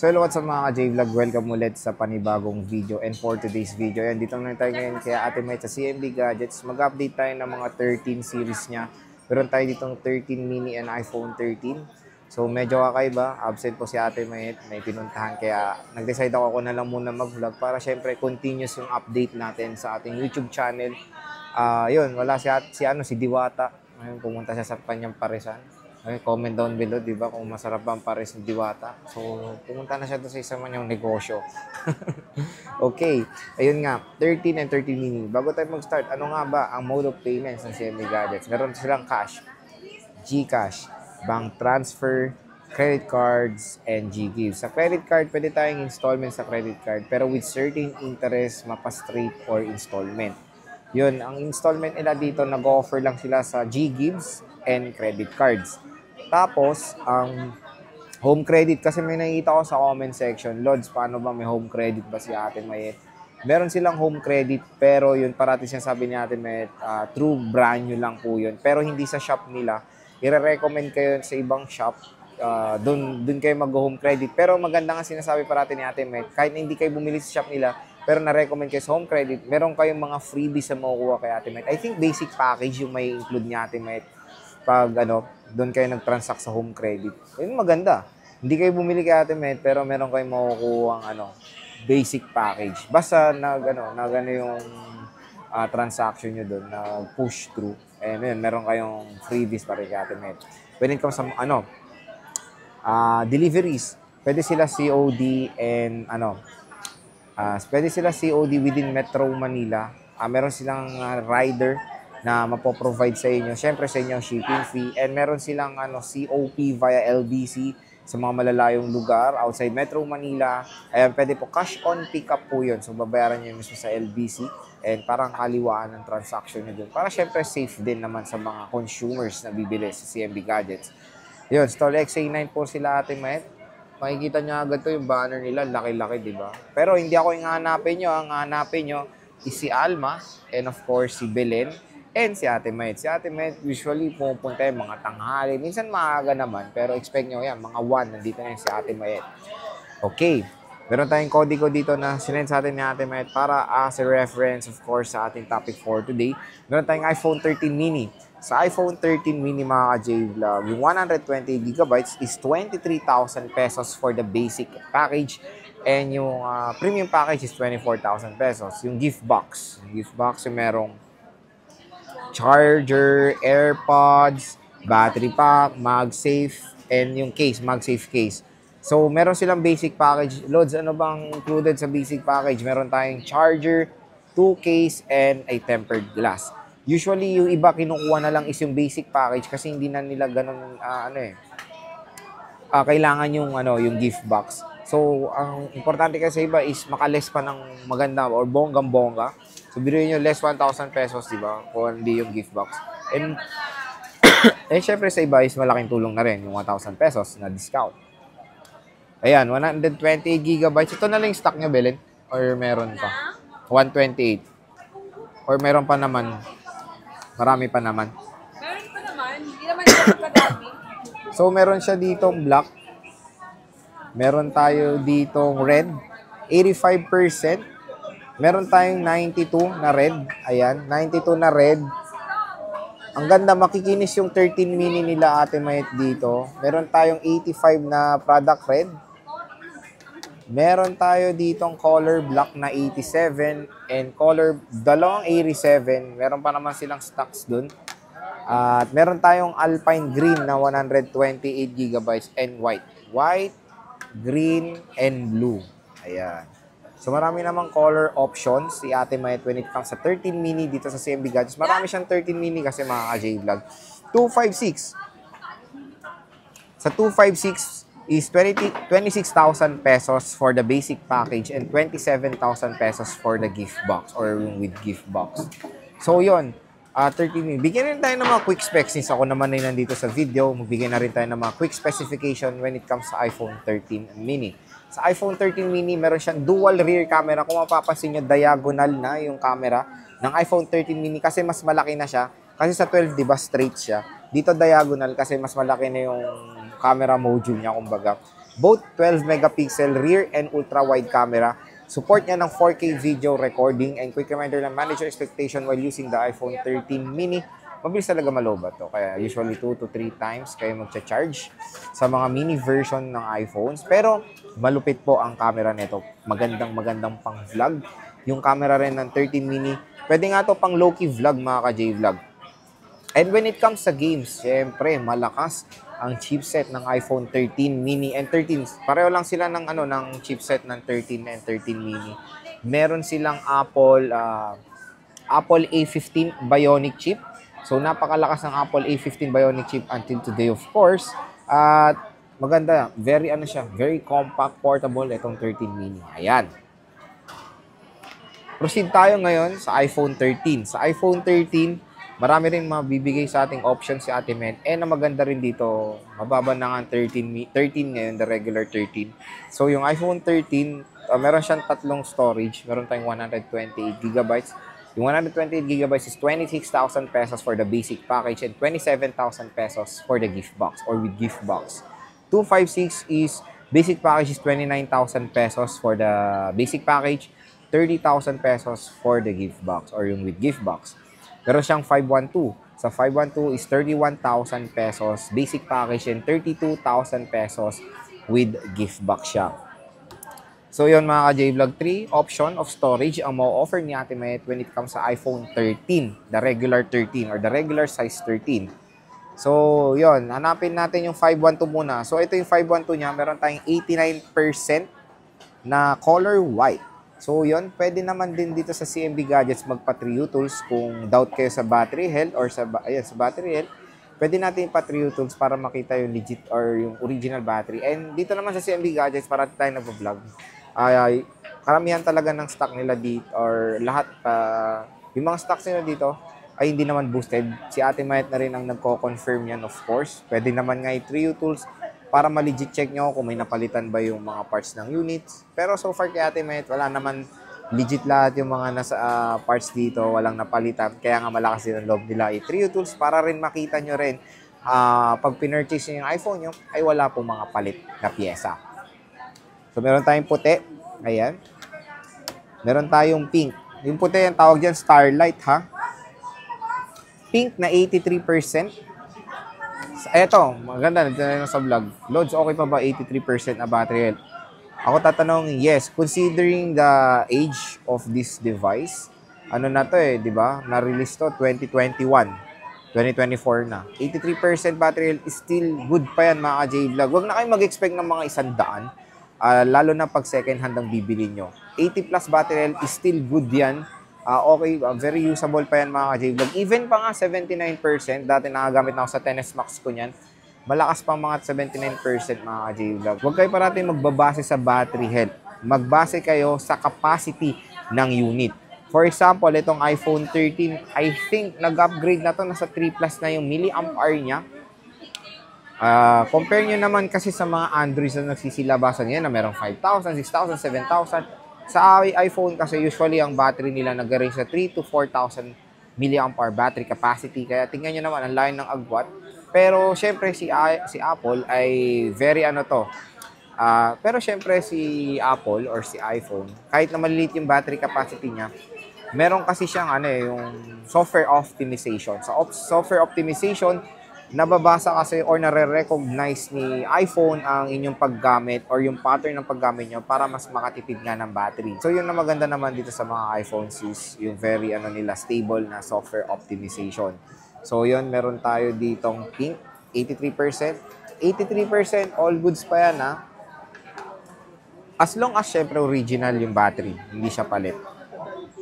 So hello, what's up mga ka-J-Vlog? Welcome ulit sa panibagong video. And for today's video, yan, dito na tayo ngayon kaya Ate May sa CMB Gadgets. Mag-update tayo ng mga 13 series niya. Meron tayo ditong 13 mini and iPhone 13. So medyo kakaiba, absent po si Ate May, may pinuntahan. Kaya nag-decide ako na lang muna mag-vlog para syempre continuous yung update natin sa ating YouTube channel. Yun, wala si Diwata. Ayun, pumunta siya sa kanyang paresan. Okay, comment down below, di ba, kung masarap ba ang pares ng Diwata. So, pumunta na siya doon sa isa man yung negosyo. Okay, ayun nga, 13 and 13 mini. Bago tayo mag-start, ano nga ba ang mode of payments ng CMB Gadgets? Meron silang cash, GCash, bank transfer, credit cards, and GGives. Sa credit card, pwede tayong installment sa credit card, pero with certain interest, mapa-straight or installment. Yun, ang installment nila dito, nag-offer lang sila sa GGives and credit cards. Tapos, ang home credit, kasi may nakikita ko sa comment section, Lods, paano ba may home credit ba si Ate Mayet? Meron silang home credit, pero yun, parati sinasabi ni Ate Mayet, true brand new lang po yun. Pero hindi sa shop nila. I-recommend kayo sa ibang shop, dun kayo mag-home credit. Pero maganda nga sinasabi parati ni Ate Mayet, kahit hindi kayo bumili sa shop nila, pero na-recommend kayo sa home credit, meron kayong mga freebies na makukuha kay Ate Mayet. I think basic package yung may include ni Ate Mayet pag doon kayo nag-transact sa home credit. Yun maganda. Hindi kayo bumili kay Ate Mayet, pero meron kayong makukuha ang basic package. Basta nag yung transaction nyo doon, na push through. And yun, meron kayong freebies para kay Ate Mayet. Pwede ka sa deliveries. Pwede sila COD and pwede sila COD within Metro Manila. Meron silang rider na mapoprovide sa inyo. Siyempre sa inyo shipping fee. And meron silang COP via LBC sa mga malalayong lugar outside Metro Manila. Ayan, pwede po cash on pickup po yun. So babayaran nyo mismo sa LBC. And parang kaliwaan ng transaction nyo dun. Para siyempre safe din naman sa mga consumers na bibili sa CMB Gadgets. Yun, Stall XA9 po sila Ate Mayet. Makikita nyo agad to yung banner nila, laki-laki, di ba? Pero hindi ako yung hanapin nyo. Ang hanapin nyo is si Alma and of course si Belen and si Ate Mayet. Si Ate Mayet usually pupunta yung mga tanghali. Minsan maaga naman, pero expect nyo yan, mga 1, nandito na yung si Ate Mayet. Okay, meron tayong kodigo dito na sinend sa atin ni Ate Mayet para as a reference, of course, sa ating topic for today. Meron tayong iPhone 13 mini. Sa iPhone 13 mini mga ka-J-Vlog, yung 128GB is 23,000 pesos for the basic package. And yung premium package is 24,000 pesos. Yung gift box yung merong charger, AirPods, battery pack, MagSafe, and yung case, MagSafe case. So, meron silang basic package. Lods, ano bang included sa basic package? Meron tayong charger, 2 case, and a tempered glass. Usually, yung iba kinukuha na lang is yung basic package kasi hindi na nila ganun, kailangan yung gift box. So, ang importante kasi iba is makales pa ng maganda or bonggang-bongga. So, biruin nyo less 1,000 pesos, di ba? Kung hindi yung gift box. And, syempre sa iba is malaking tulong na rin yung 1,000 pesos na discount. Ayan, 128GB. Ito na lang yung stock nyo, Belen? Or meron pa? 128. Or meron pa naman? Marami pa naman. Meron pa naman. Hindi naman yung kadami. So, meron siya ditong black. Meron tayo ditong red. 85%. Meron tayong 92 na red. Ayan, 92 na red. Ang ganda, makikinis yung 13 mini nila Ate Mayet dito. Meron tayong 85 na product red. Meron tayo ditong color black na 87 and color dalawang 87. Meron pa naman silang stocks dun. At meron tayong alpine green na 128GB and white. White, green, and blue. Ayan. So, marami namang color options si Ate Mayet when it comes sa 13 mini dito sa CMB Gadgets. Marami siyang 13 mini kasi mga ka-J-Vlog. 256. Sa 256 is 26,000 pesos for the basic package and 27,000 pesos for the gift box or with gift box. So, yun. 13 mini. Bigyan rin tayo ng mga quick specs since ako naman ay nandito sa video. Magbigay na rin tayo ng mga quick specification when it comes sa iPhone 13 mini. Sa iPhone 13 mini, meron siyang dual rear camera. Kung mapapansin nyo, diagonal na yung camera ng iPhone 13 mini kasi mas malaki na siya. Kasi sa 12, di ba, straight siya. Dito diagonal kasi mas malaki na yung camera module niya, kumbaga. Both 12 megapixel rear and ultra-wide camera. Support niya ng 4K video recording, and quick reminder na manage your expectation while using the iPhone 13 mini. Mabilis talaga malobat to. Kaya usually 2 to 3 times kayo magcha-charge sa mga mini version ng iPhones. Pero malupit po ang camera nito. Magandang pang vlog. Yung camera rin ng 13 mini. Pwede nga to pang low-key vlog, mga ka-J-vlog. And when it comes sa games, syempre malakas ang chipset ng iPhone 13 mini and 13. Pareho lang sila ng chipset ng 13 and 13 mini. Meron silang Apple A15 Bionic chip. So, napakalakas ng Apple A15 Bionic chip until today, of course. At maganda, very compact, portable itong 13 mini. Ayan. Proceed tayo ngayon sa iPhone 13. Sa iPhone 13, marami rin mabibigay sa ating options si Ate Med. And na maganda rin dito, mababa na nga 13 ngayon, the regular 13. So, yung iPhone 13, meron siyang tatlong storage. Meron tayong 128 gigabytes. Yung 128GB is 26,000 pesos for the basic package and 27,000 pesos for the gift box or with gift box. 256 is basic package is 29,000 pesos for the basic package, 30,000 pesos for the gift box or yung with gift box. Pero siyang 512. Sa 512 is 31,000 pesos basic package and 32,000 pesos with gift box siya. So yun mga ka-J-Vlog, 3 option of storage ang ma-offer ni Ate Mayet when it comes sa iPhone 13, the regular 13 or the regular size 13. So yun, hanapin natin yung 512 muna. So ito yung 512 niya, meron tayong 89% na color white. So yun, pwede naman din dito sa CMB Gadgets magpa-Trio Tools kung doubt kayo sa battery health or sa battery health. Pwede natin pa-Trio Tools para makita yung legit or yung original battery. And dito naman sa CMB Gadgets, para tayo nag-vlog, karamihan talaga ng stock nila dito or lahat, yung mga stocks nila dito ay hindi naman boosted. Si Ate Mayet na rin ang nagko-confirm yan, of course. Pwede naman nga i-Trio Tools para ma-legit check nyo kung may napalitan ba yung mga parts ng units. Pero so far kay Ate Mayet, wala naman, legit lahat yung mga nasa parts dito, walang napalitan. Kaya nga malakas din ang loob nila i-Trio Tools para rin makita nyo rin pag pinurchase nyo yung iPhone nyo ay wala pong mga palit na pyesa. So, meron tayong puti. Ayan. Meron tayong pink. Yung puti, yung tawag dyan, Starlight, ha? Pink na 83%. Eto, maganda. Nandito na sa vlog. Loads, okay pa ba 83% na battery health? Ako tatanong, yes. Considering the age of this device, ano na to di ba? Na-release to 2021. 2024 na. 83% battery health is still good pa yan, mga ka-J-Vlog. Huwag na kayong mag-expect ng mga 100. Lalo na pag second hand ang bibili nyo. 80 plus battery health is still good yan. Okay, very usable pa yan, mga ka-J-Vlog. Even pa nga 79%, dati nakagamit na ako sa 10S Max ko niyan. Malakas pa mga 79%, mga ka-J-Vlog. Huwag kayo parating magbabase sa battery health. Magbase kayo sa capacity ng unit. For example, itong iPhone 13, I think nag-upgrade na to, nasa 3 plus na yung milliampere niya. Compare nyo naman kasi sa mga Androids na nagsisilabasan yan na merong 5,000, 6,000, 7,000. Sa iPhone kasi usually ang battery nila nag-range sa 3 to 4,000 milliampere battery capacity. Kaya tingnan nyo naman ang layo ng agwat. Pero syempre si Apple ay very pero syempre si Apple or si iPhone, kahit na maliliit yung battery capacity niya, meron kasi siyang yung software optimization. Sa software optimization, nababasa kasi or nare-recognize ni iPhone ang inyong paggamit or yung pattern ng paggamit nyo para mas makatipid nga ng battery. So yun na maganda naman dito sa mga iPhones is yung very stable na software optimization. So yun, meron tayo ditong pink, 83%. 83%, all goods pa yan ha. As long as syempre original yung battery, hindi siya palit.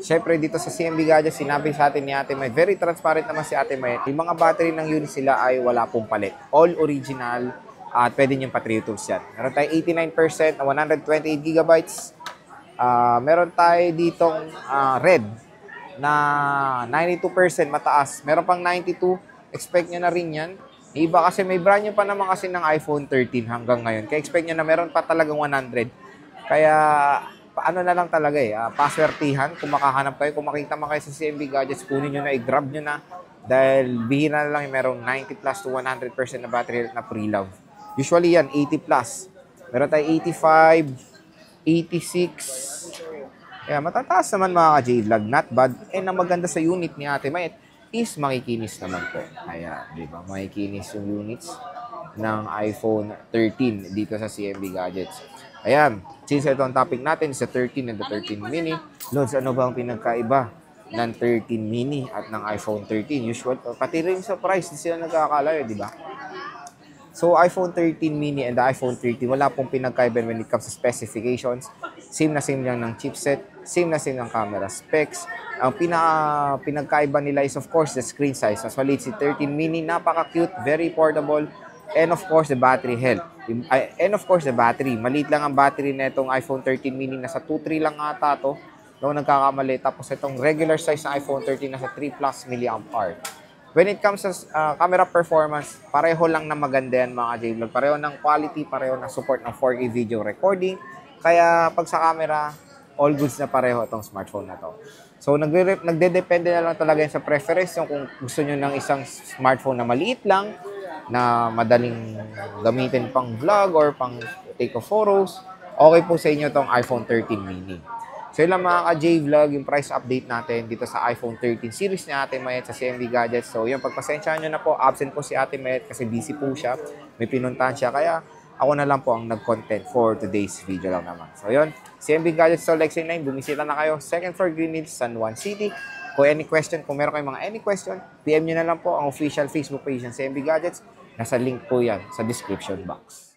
Syempre dito sa CMB Gadgets, sinabi sa atin ni Ate May, very transparent naman si Ate May. Yung mga battery ng unit sila ay wala pong palit. All original at pwede nyo pa-Trio Tools yan. Meron tayo 89% na 128GB. Meron tayo ditong red na 92% mataas. Meron pang 92, expect nyo na rin yan. Iba kasi may brand nyo pa naman kasi ng iPhone 13 hanggang ngayon. Kaya expect nyo na meron pa talagang 100. Kaya paano na lang talaga paswertihan kung makahanap kayo, kung makita mo kayo sa CMB Gadgets, kunin nyo na, i-grab nyo na dahil bihira na lang yung merong 90 plus to 100% na battery health na pre-love. Usually yan, 80 plus. Meron tayong 85, 86. Kaya matataas naman mga ka-J-Vlog, not bad. And ang maganda sa unit ni Ate Mayet is makikinis naman po. Kaya, di ba, makikinis yung units ng iPhone 13 dito sa CMB Gadgets. Ayan, since ito ang topic natin sa 13 and the 13 mini, Lods, ano ba ang pinagkaiba ng 13 mini at ng iPhone 13? Usual, pati rin sa price, hindi sila nagkakalayo, di ba? So, iPhone 13 mini and the iPhone 13, wala pong pinagkaiba when it comes to specifications. Same lang ng chipset, same ng camera specs. Ang pinagkaiba nila is of course the screen size. Mas maliit si 13 mini, napaka-cute, very portable, and of course the battery health. And of course the battery. Maliit lang ang battery na itong iPhone 13 mini, nasa 2.3 lang ata to. No, nagkakamali. Tapos itong regular size na iPhone 13 nasa 3 plus mAh. When it comes to camera performance, pareho lang na maganda yan mga J-Vlog. Pareho ng quality, pareho ng support ng 4K video recording. Kaya pag sa camera, all goods na pareho itong smartphone na to. So nagde-depende na lang talaga yan sa preference. Yung kung gusto nyo ng isang smartphone na maliit lang, na madaling gamitin pang vlog or pang take of photos, okay po sa inyo itong iPhone 13 mini. So yun lang mga ka-J-Vlog, yung price update natin dito sa iPhone 13 series ni Ate Mayet sa CMB Gadgets. So yun, pagpasensyahan nyo na po, absent po si Ate Mayet kasi busy po siya. May pinuntahan siya, kaya ako na lang po ang nag-content for today's video lang naman. So yun, CMB Gadgets to Lexi 9, bumisita na kayo. Second floor Green Hills, San Juan City. Kung meron kayong mga any question, PM nyo na lang po ang official Facebook page ng CMB Gadgets. Nasa link po yan sa description box.